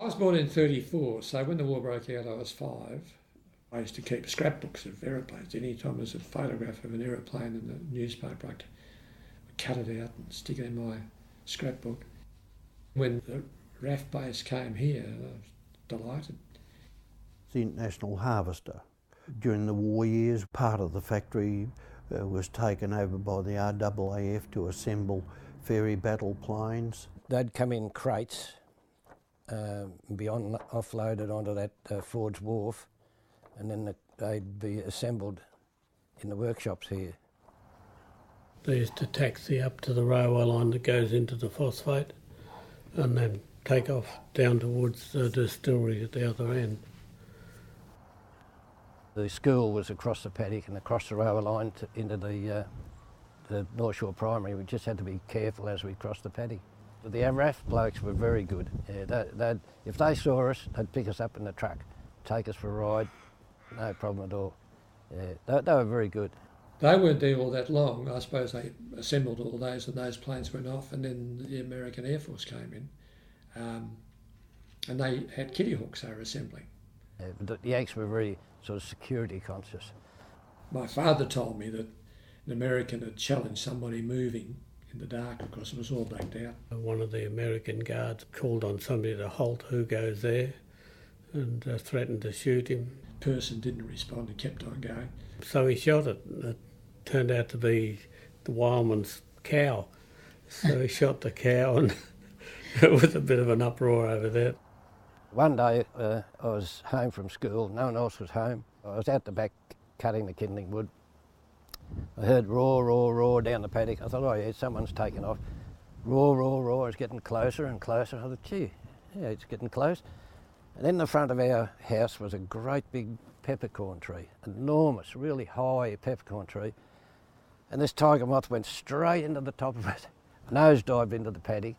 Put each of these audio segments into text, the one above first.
I was born in 34, so when the war broke out I was 5. I used to keep scrapbooks of aeroplanes. Any time there was a photograph of an aeroplane in the newspaper, I'd cut it out and stick it in my scrapbook. When the R.A.A.F base came here, I was delighted. The International Harvester. During the war years, part of the factory was taken over by the R.A.A.F to assemble ferry battle planes. They'd come in crates, be offloaded onto that Ford's Wharf, and then they'd be assembled in the workshops here. They used to taxi up to the railway line that goes into the phosphate and then take off down towards the distillery at the other end. The school was across the paddock and across the railway line into the North Shore Primary. We just had to be careful as we crossed the paddock. But the R.A.A.F blokes were very good. Yeah, if they saw us, they'd pick us up in the truck, take us for a ride, no problem at all. Yeah, they were very good. They weren't there all that long. I suppose they assembled all those and those planes went off, and then the American Air Force came in and they had kitty hawks they were assembling. Yeah, but the Yanks were very sort of security conscious. My father told me that an American had challenged somebody moving in the dark because it was all blacked out. One of the American guards called on somebody to halt who goes there and threatened to shoot him. The person didn't respond and kept on going. So he shot it. It turned out to be the wildman's cow. So he shot the cow and it was a bit of an uproar over that. One day I was home from school, no one else was home. I was out the back cutting the kindling wood. I heard roar, roar, roar down the paddock. I thought, oh yeah, someone's taken off. Roar, roar, roar, it's getting closer and closer. I thought, gee, yeah, it's getting close. And in the front of our house was a great big peppercorn tree, enormous, really high peppercorn tree. And this tiger moth went straight into the top of it, nosedived into the paddock,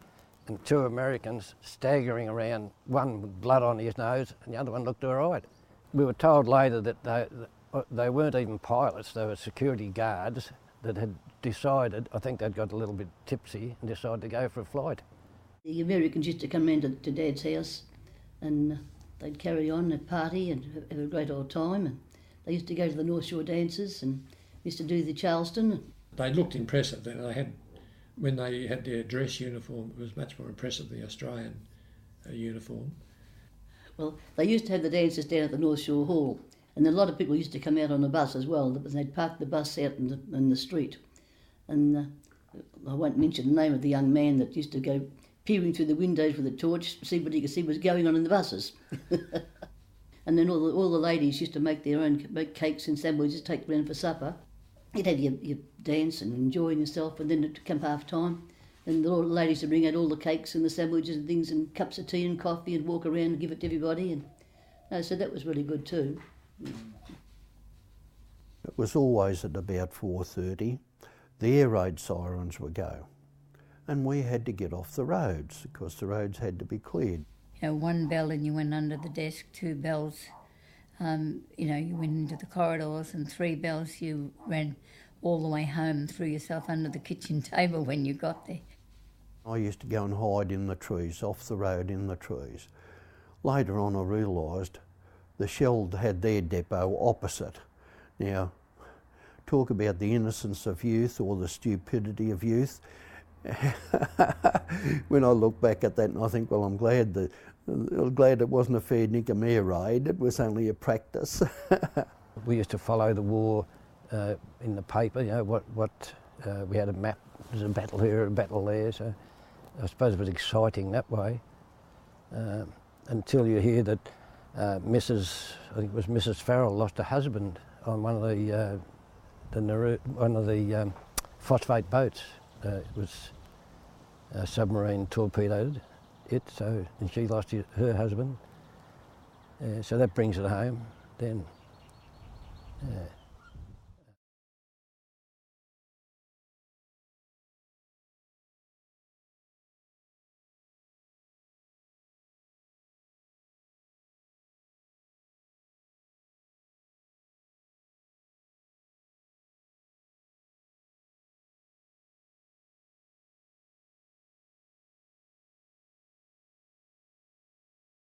and 2 Americans staggering around, one with blood on his nose and the other one looked all right. We were told later that they weren't even pilots, they were security guards that had decided, I think they'd got a little bit tipsy and decided to go for a flight. The Americans used to come round to Dad's house and they'd carry on a party and have a great old time. And they used to go to the North Shore dances and used to do the Charleston. They looked impressive. When they had their dress uniform, it was much more impressive than the Australian uniform. Well, they used to have the dances down at the North Shore Hall, and a lot of people used to come out on a bus as well. They'd park the bus out in the street. And I won't mention the name of the young man that used to go peering through the windows with a torch to see what he could see was going on in the buses. And then all the ladies used to make cakes and sandwiches, take them around for supper. You'd have your dance and enjoying yourself, and then it'd come half time, and the ladies would bring out all the cakes and the sandwiches and things and cups of tea and coffee and walk around and give it to everybody. And so that was really good too. It was always at about 4:30. The air raid sirens would go, and we had to get off the roads because the roads had to be cleared. You know, 1 bell and you went under the desk, 2 bells. You went into the corridors, and 3 bells you ran all the way home and threw yourself under the kitchen table when you got there. I used to go and hide in the trees, off the road in the trees. Later on I realised the Shell had their depot opposite. Now, talk about the innocence of youth or the stupidity of youth. When I look back at that and I think, well, I'm glad it wasn't a fair dinkum air raid, it was only a practice. We used to follow the war in the paper, we had a map, there's a battle here, a battle there, so I suppose it was exciting that way. Until you hear that Mrs. Farrell lost her husband on one of the phosphate boats. It was a submarine torpedoed it, and she lost her husband. So that brings it home then.